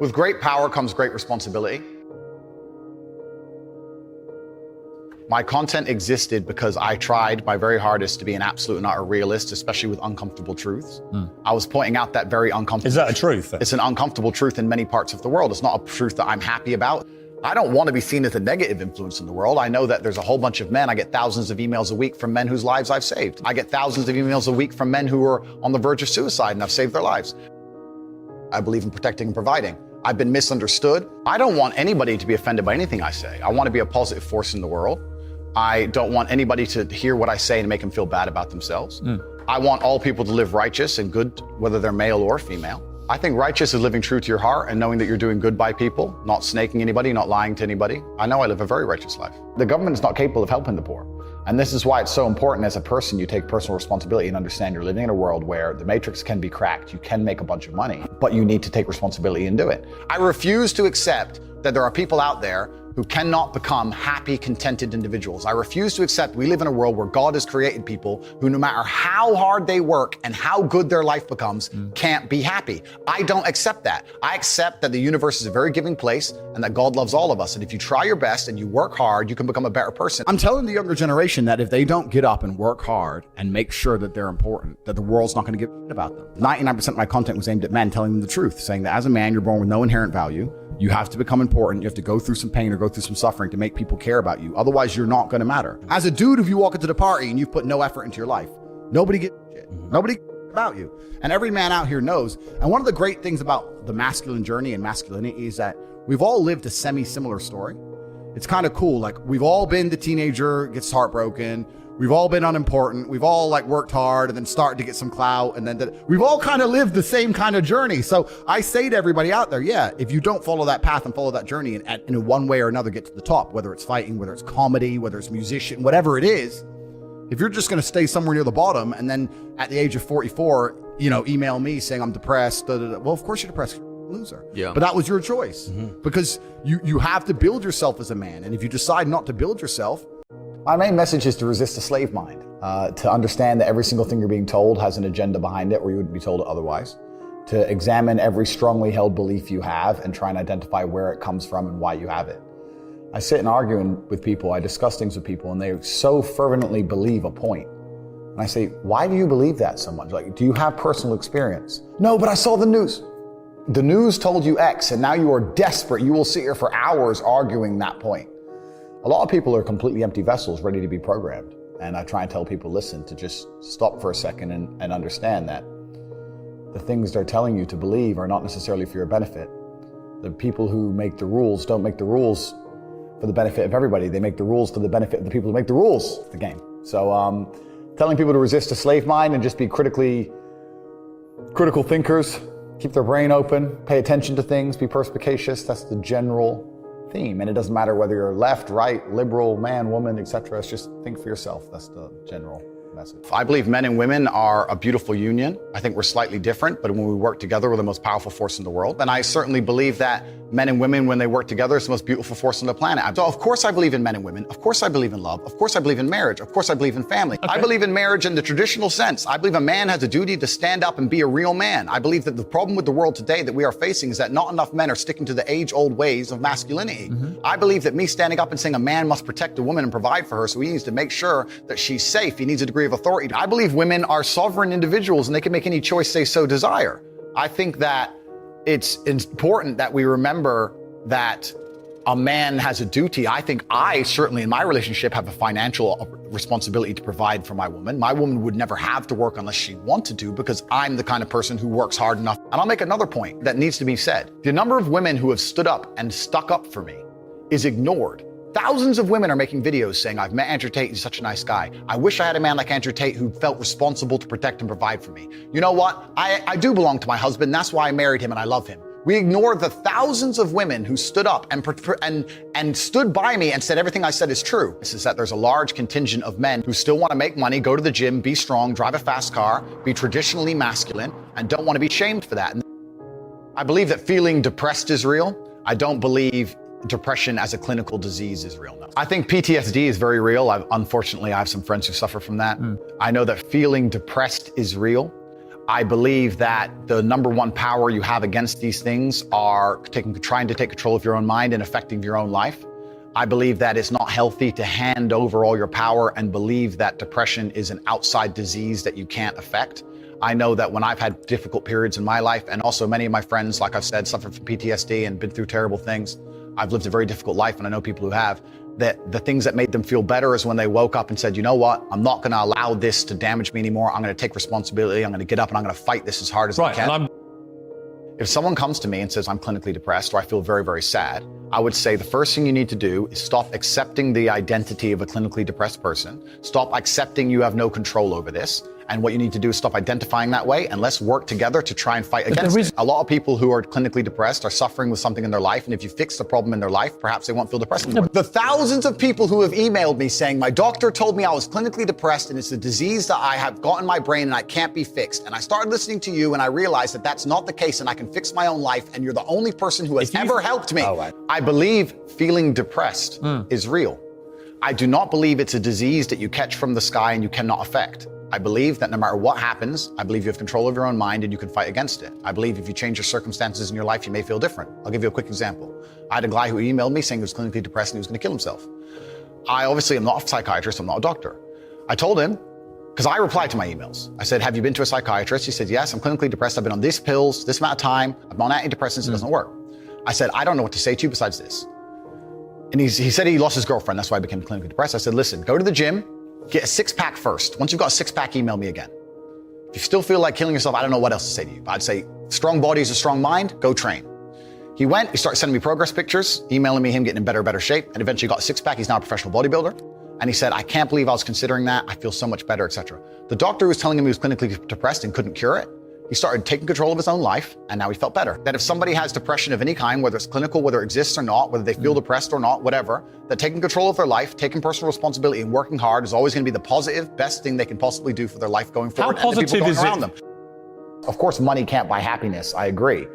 With great power comes great responsibility. My content existed because I tried my very hardest to be an absolute and utter realist, especially with uncomfortable truths. I was pointing out that very uncomfortable. Is that a truth? It's an uncomfortable truth in many parts of the world. It's not a truth that I'm happy about. I don't want to be seen as a negative influence in the world. I know that there's a whole bunch of men. I get thousands of emails a week from men whose lives I've saved. I get thousands of emails a week from men who are on the verge of suicide and I've saved their lives. I believe in protecting and providing. I've been misunderstood. I don't want anybody to be offended by anything I say. I want to be a positive force in the world. I don't want anybody to hear what I say and make them feel bad about themselves. I want all people to live righteous and good, whether they're male or female. I think righteous is living true to your heart and knowing that you're doing good by people, not snaking anybody, not lying to anybody. I know I live a very righteous life. The government is not capable of helping the poor. And this is why it's so important as a person, you take personal responsibility and understand you're living in a world where the matrix can be cracked. You can make a bunch of money, but you need to take responsibility and do it. I refuse to accept that there are people out there who cannot become happy, contented individuals. I refuse to accept we live in a world where God has created people who, no matter how hard they work and how good their life becomes, can't be happy. I don't accept that. I accept that the universe is a very giving place and that God loves all of us. And if you try your best and you work hard, you can become a better person. I'm telling the younger generation that if they don't get up and work hard and make sure that they're important, that the world's not going to give a shit about them. 99% of my content was aimed at men, telling them the truth, saying that as a man, you're born with no inherent value. You have to become important. You have to go through some pain or go through some suffering to make people care about you. Otherwise, you're not going to matter. As a dude, if you walk into the party and you've put no effort into your life, nobody gives a shit. Nobody cares about you. And every man out here knows. And one of the great things about the masculine journey and masculinity is that we've all lived a semi-similar story. It's kind of cool. Like, we've all been the teenager, gets heartbroken. We've all been unimportant. We've all worked hard and then started to get some clout. And then we've all kind of lived the same kind of journey. So I say to everybody out there, yeah, if you don't follow that path and follow that journey and in one way or another get to the top, whether it's fighting, whether it's comedy, whether it's musician, whatever it is, if you're just going to stay somewhere near the bottom and then at the age of 44, email me saying I'm depressed, well, of course you're depressed. Loser. Yeah. But that was your choice because you have to build yourself as a man. And if you decide not to build yourself, my main message is to resist the slave mind, to understand that every single thing you're being told has an agenda behind it or you wouldn't be told it otherwise, to examine every strongly held belief you have and try and identify where it comes from and why you have it. I sit and argue with people, I discuss things with people, and they so fervently believe a point. And I say, why do you believe that so much? Like, do you have personal experience? No, but I saw the news. The news told you X, and now you are desperate. You will sit here for hours arguing that point. A lot of people are completely empty vessels ready to be programmed. And I try and tell people, listen, to just stop for a second and understand that the things they're telling you to believe are not necessarily for your benefit. The people who make the rules don't make the rules for the benefit of everybody. They make the rules for the benefit of the people who make the rules of the game. So telling people to resist a slave mind and just be critical thinkers, keep their brain open, pay attention to things, be perspicacious, that's the general theme. And it doesn't matter whether you're left, right, liberal, man, woman, etc. It's just think for yourself. That's the general message. I believe men and women are a beautiful union. I think we're slightly different, but when we work together, we're the most powerful force in the world. And I certainly believe that men and women, when they work together, it's the most beautiful force on the planet. So of course I believe in men and women. Of course I believe in love. Of course I believe in marriage. Of course I believe in family. Okay. I believe in marriage in the traditional sense. I believe a man has a duty to stand up and be a real man. I believe that the problem with the world today that we are facing is that not enough men are sticking to the age-old ways of masculinity. I believe that me standing up and saying a man must protect a woman and provide for her, so he needs to make sure that she's safe. He needs a degree of authority. I believe women are sovereign individuals and they can make any choice they so desire. I think that it's important that we remember that a man has a duty. I think I certainly in my relationship have a financial responsibility to provide for my woman. My woman would never have to work unless she wanted to because I'm the kind of person who works hard enough. And I'll make another point that needs to be said. The number of women who have stood up and stuck up for me is ignored. Thousands of women are making videos saying, I've met Andrew Tate, he's such a nice guy. I wish I had a man like Andrew Tate who felt responsible to protect and provide for me. You know what? I do belong to my husband. That's why I married him and I love him. We ignore the thousands of women who stood up and stood by me and said everything I said is true. This is that there's a large contingent of men who still want to make money, go to the gym, be strong, drive a fast car, be traditionally masculine, and don't want to be shamed for that. And I believe that feeling depressed is real. I don't believe depression as a clinical disease is real. No. I think PTSD is very real. Unfortunately, I have some friends who suffer from that. I know that feeling depressed is real. I believe that the number one power you have against these things are trying to take control of your own mind and affecting your own life. I believe that it's not healthy to hand over all your power and believe that depression is an outside disease that you can't affect. I know that when I've had difficult periods in my life, and also many of my friends, like I've said, suffer from PTSD and been through terrible things. I've lived a very difficult life, and I know people who have, that the things that made them feel better is when they woke up and said, you know what, I'm not gonna allow this to damage me anymore. I'm gonna take responsibility. I'm gonna get up and I'm gonna fight this as hard as I can. If someone comes to me and says, I'm clinically depressed, or I feel very, very sad, I would say the first thing you need to do is stop accepting the identity of a clinically depressed person. Stop accepting you have no control over this. And what you need to do is stop identifying that way, and let's work together to try and fight against it. A lot of people who are clinically depressed are suffering with something in their life, and if you fix the problem in their life, perhaps they won't feel depressed anymore. The thousands of people who have emailed me saying, my doctor told me I was clinically depressed and it's a disease that I have got in my brain and I can't be fixed. And I started listening to you and I realized that that's not the case and I can fix my own life, and you're the only person who has ever helped me. I believe feeling depressed is real. I do not believe it's a disease that you catch from the sky and you cannot affect. I believe that no matter what happens, I believe you have control of your own mind and you can fight against it. I believe if you change your circumstances in your life, you may feel different. I'll give you a quick example. I had a guy who emailed me saying he was clinically depressed and he was going to kill himself. I obviously am not a psychiatrist, I'm not a doctor. I told him, because I replied to my emails. I said, have you been to a psychiatrist? He said, yes, I'm clinically depressed. I've been on these pills, this amount of time. I'm on antidepressants, it doesn't work. I said, I don't know what to say to you besides this. And he said he lost his girlfriend, that's why I became clinically depressed. I said, listen, go to the gym, get a six-pack first. Once you've got a six-pack, email me again. If you still feel like killing yourself, I don't know what else to say to you. But I'd say, strong body is a strong mind, go train. He went, he started sending me progress pictures, emailing me him getting in better shape, and eventually got a six-pack. He's now a professional bodybuilder. And he said, I can't believe I was considering that. I feel so much better, etc. The doctor was telling him he was clinically depressed and couldn't cure it. He started taking control of his own life, and now he felt better. That if somebody has depression of any kind, whether it's clinical, whether it exists or not, whether they feel depressed or not, whatever, that taking control of their life, taking personal responsibility and working hard is always going to be the positive, best thing they can possibly do for their life going forward. How positive is it? Them. Of course, money can't buy happiness. I agree.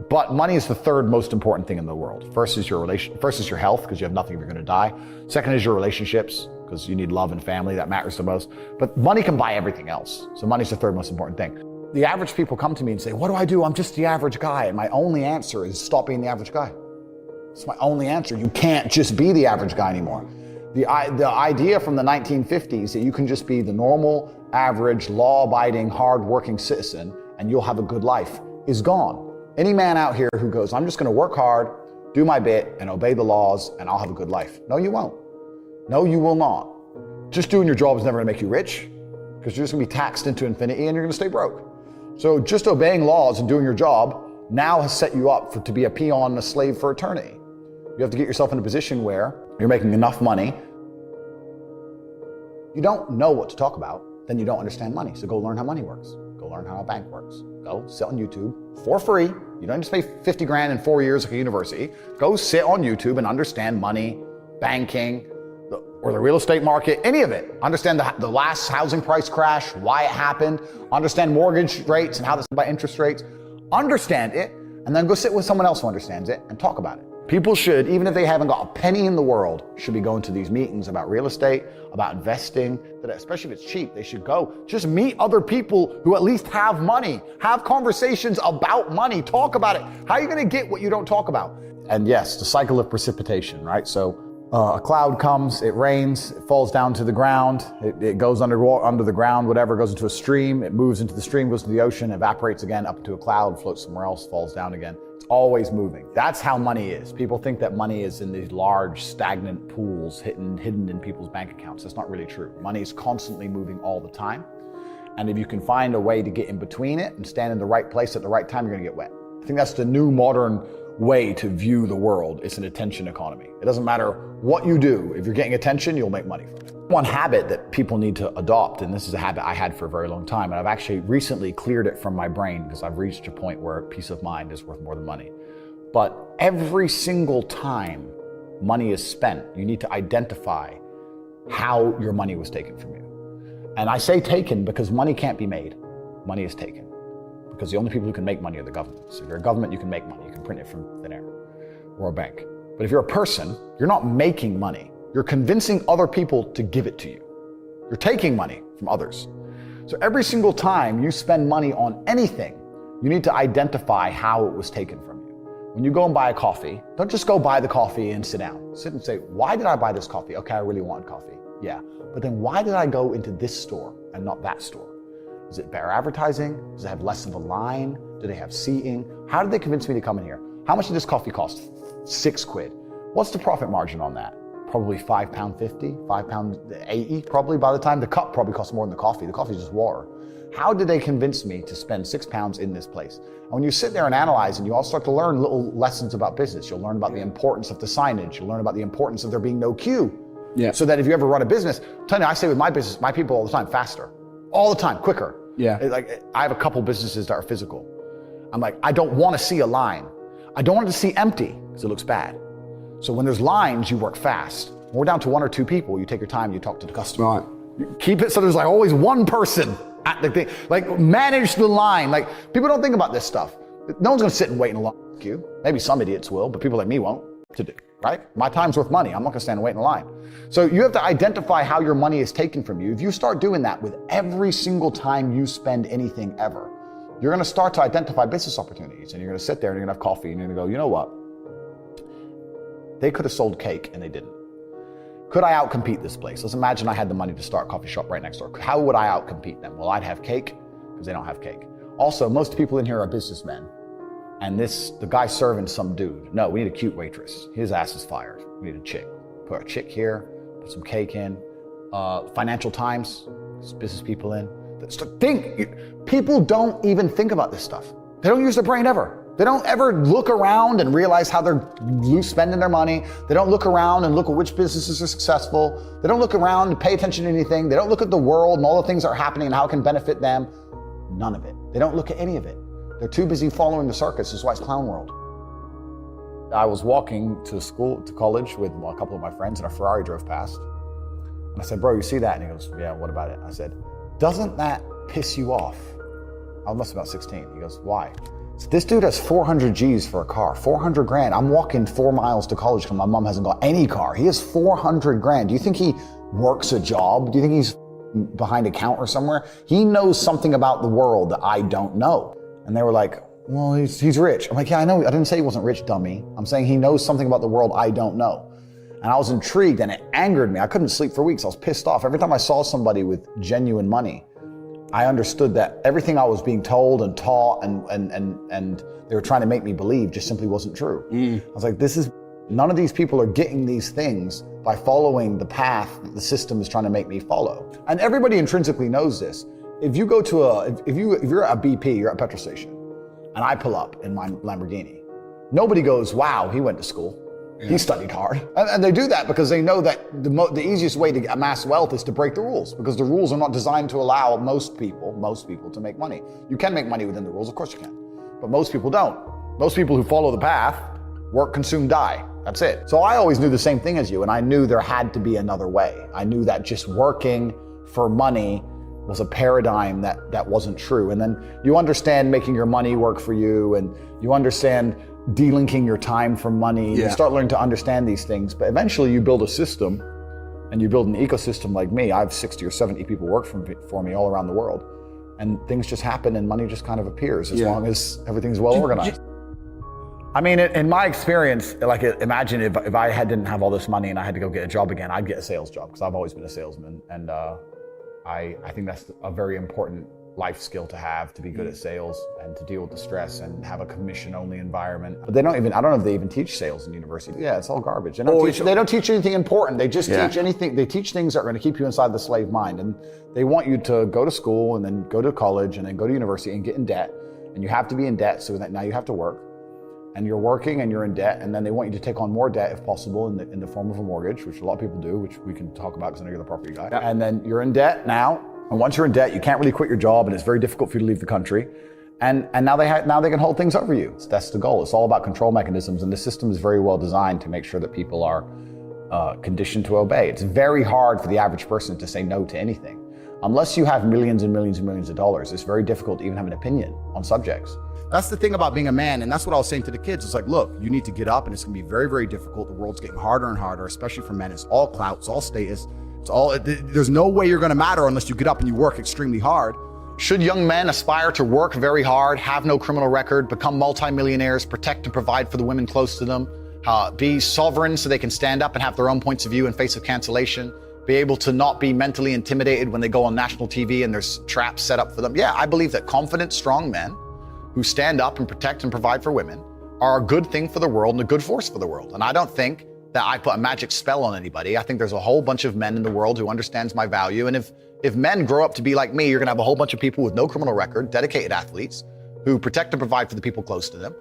But money is the third most important thing in the world. First is your health, because you have nothing if you're going to die. Second is your relationships, because you need love and family. That matters the most. But money can buy everything else. So money's the third most important thing. The average people come to me and say, what do I do? I'm just the average guy. And my only answer is stop being the average guy. It's my only answer. You can't just be the average guy anymore. The idea from the 1950s that you can just be the normal, average, law-abiding, hard-working citizen and you'll have a good life is gone. Any man out here who goes, I'm just going to work hard, do my bit, and obey the laws, and I'll have a good life. No, you won't. No, you will not. Just doing your job is never going to make you rich, because you're just going to be taxed into infinity and you're going to stay broke. So just obeying laws and doing your job now has set you up to be a peon and a slave for eternity. You have to get yourself in a position where you're making enough money. You don't know what to talk about, then you don't understand money. So go learn how money works. Go learn how a bank works. Go sit on YouTube for free. You don't just pay 50 grand in 4 years like a university. Go sit on YouTube and understand money, banking, or the real estate market, any of it. Understand the last housing price crash, why it happened, understand mortgage rates and how this is by interest rates. Understand it, and then go sit with someone else who understands it and talk about it. People should, even if they haven't got a penny in the world, should be going to these meetings about real estate, about investing, that especially if it's cheap, they should go. Just meet other people who at least have money. Have conversations about money, talk about it. How are you gonna get what you don't talk about? And yes, the cycle of precipitation, right? So a cloud comes, it rains, it falls down to the ground, it goes under the ground, whatever, goes into a stream, it moves into the stream, goes to the ocean, evaporates again up into a cloud, floats somewhere else, falls down again. It's always moving. That's how money is. People think that money is in these large stagnant pools hidden in people's bank accounts. That's not really true. Money is constantly moving all the time. And if you can find a way to get in between it and stand in the right place at the right time, you're gonna get wet. I think that's the new modern way to view the world. It's an attention economy. It doesn't matter what you do. If you're getting attention, you'll make money from it. One habit that people need to adopt, and this is a habit I had for a very long time, and I've actually recently cleared it from my brain because I've reached a point where peace of mind is worth more than money. But every single time money is spent, you need to identify how your money was taken from you. And I say taken because money can't be made. Money is taken. Because the only people who can make money are the government. So if you're a government, you can make money. You can print it from thin air or a bank. But if you're a person, you're not making money. You're convincing other people to give it to you. You're taking money from others. So every single time you spend money on anything, you need to identify how it was taken from you. When you go and buy a coffee, don't just go buy the coffee and sit down. Sit and say, why did I buy this coffee? Okay, I really wanted coffee. Yeah. But then why did I go into this store and not that store? Is it better advertising? Does it have less of a line? Do they have seating? How did they convince me to come in here? How much did this coffee cost? £6. What's the profit margin on that? Probably £5.50, £5.80 probably. By the time the cup probably costs more than the coffee. The coffee is just water. How did they convince me to spend £6 in this place? And when you sit there and analyze and you all start to learn little lessons about business, you'll learn about the importance of the signage. You'll learn about the importance of there being no queue. Yeah. So that if you ever run a business, I say with my business, my people all the time, faster. All the time, quicker. Yeah. Like I have a couple businesses that are physical. I'm like, I don't want to see a line. I don't want it to see empty because it looks bad. So when there's lines, you work fast. When we're down to 1 or 2 people, you take your time, you talk to the customer. Right. You keep it so there's like always one person at the thing. Like manage the line. Like people don't think about this stuff. No one's gonna sit and wait in a long queue. Maybe some idiots will, but people like me won't. To do, right? My time's worth money. I'm not gonna stand and wait in a line. So you have to identify how your money is taken from you. If you start doing that with every single time you spend anything ever, you're gonna start to identify business opportunities, and you're gonna sit there and you're gonna have coffee and you're gonna go, you know what? They could have sold cake and they didn't. Could I outcompete this place? Let's imagine I had the money to start a coffee shop right next door. How would I outcompete them? Well, I'd have cake because they don't have cake. Also, most people in here are businessmen. And the guy serving some dude. No, we need a cute waitress. His ass is fired. We need a chick. Put a chick here, put some cake in. Financial Times, business people in. People don't even think about this stuff. They don't use their brain ever. They don't ever look around and realize how they're spending their money. They don't look around and look at which businesses are successful. They don't look around and pay attention to anything. They don't look at the world and all the things that are happening and how it can benefit them. None of it. They don't look at any of it. They're too busy following the circus. This is why it's clown world. I was walking to college with a couple of my friends, and a Ferrari drove past. And I said, bro, you see that? And he goes, yeah, what about it? I said, doesn't that piss you off? I must be about 16. He goes, why? So this dude has 400 G's for a car, 400 grand. I'm walking 4 miles to college because my mom hasn't got any car. He has 400 grand. Do you think he works a job? Do you think he's behind a counter somewhere? He knows something about the world that I don't know. And they were like, well, he's rich. I'm like, yeah, I know. I didn't say he wasn't rich, dummy. I'm saying he knows something about the world I don't know. And I was intrigued and it angered me. I couldn't sleep for weeks. I was pissed off. Every time I saw somebody with genuine money, I understood that everything I was being told and taught and they were trying to make me believe just simply wasn't true. I was like, none of these people are getting these things by following the path that the system is trying to make me follow. And everybody intrinsically knows this. If you go to if you're at a BP, you're at a petrol station, and I pull up in my Lamborghini, nobody goes, wow, he went to school. Yeah. He studied hard. And they do that because they know that the easiest way to amass wealth is to break the rules, because the rules are not designed to allow most people to make money. You can make money within the rules, of course you can, but most people don't. Most people who follow the path work, consume, die. That's it. So I always knew the same thing as you, and I knew there had to be another way. I knew that just working for money was a paradigm that wasn't true. And then you understand making your money work for you, and you understand delinking your time from money. Yeah. You start learning to understand these things, but eventually you build a system and you build an ecosystem like me. I have 60 or 70 people work for me all around the world, and things just happen and money just kind of appears as long as everything's well organized. I mean, in my experience, like imagine if I didn't have all this money and I had to go get a job again, I'd get a sales job because I've always been a salesman. And I think that's a very important life skill to have, to be good at sales and to deal with the stress and have a commission-only environment. But I don't know if they even teach sales in university. Yeah, it's all garbage. They don't teach anything important. They just teach anything. They teach things that are going to keep you inside the slave mind. And they want you to go to school and then go to college and then go to university and get in debt. And you have to be in debt so that now you have to work. And you're working and you're in debt, and then they want you to take on more debt if possible in the form of a mortgage, which a lot of people do, which we can talk about because I know you're the property guy. Yeah. And then you're in debt now, and once you're in debt, you can't really quit your job, and it's very difficult for you to leave the country. And now they can hold things over you. So that's the goal. It's all about control mechanisms, and the system is very well designed to make sure that people are conditioned to obey. It's very hard for the average person to say no to anything. Unless you have millions and millions and millions of dollars, it's very difficult to even have an opinion on subjects. That's the thing about being a man, and that's what I was saying to the kids. It's like, look, you need to get up, and it's gonna be very, very difficult. The world's getting harder and harder, especially for men. It's all clout, it's all status. There's no way you're going to matter unless you get up and you work extremely hard. Should young men aspire to work very hard, have no criminal record, become multimillionaires, protect and provide for the women close to them, be sovereign so they can stand up and have their own points of view in face of cancellation, be able to not be mentally intimidated when they go on national TV and there's traps set up for them? Yeah, I believe that confident, strong men who stand up and protect and provide for women are a good thing for the world and a good force for the world. And I don't think that I put a magic spell on anybody. I think there's a whole bunch of men in the world who understands my value. And if men grow up to be like me, you're gonna have a whole bunch of people with no criminal record, dedicated athletes, who protect and provide for the people close to them,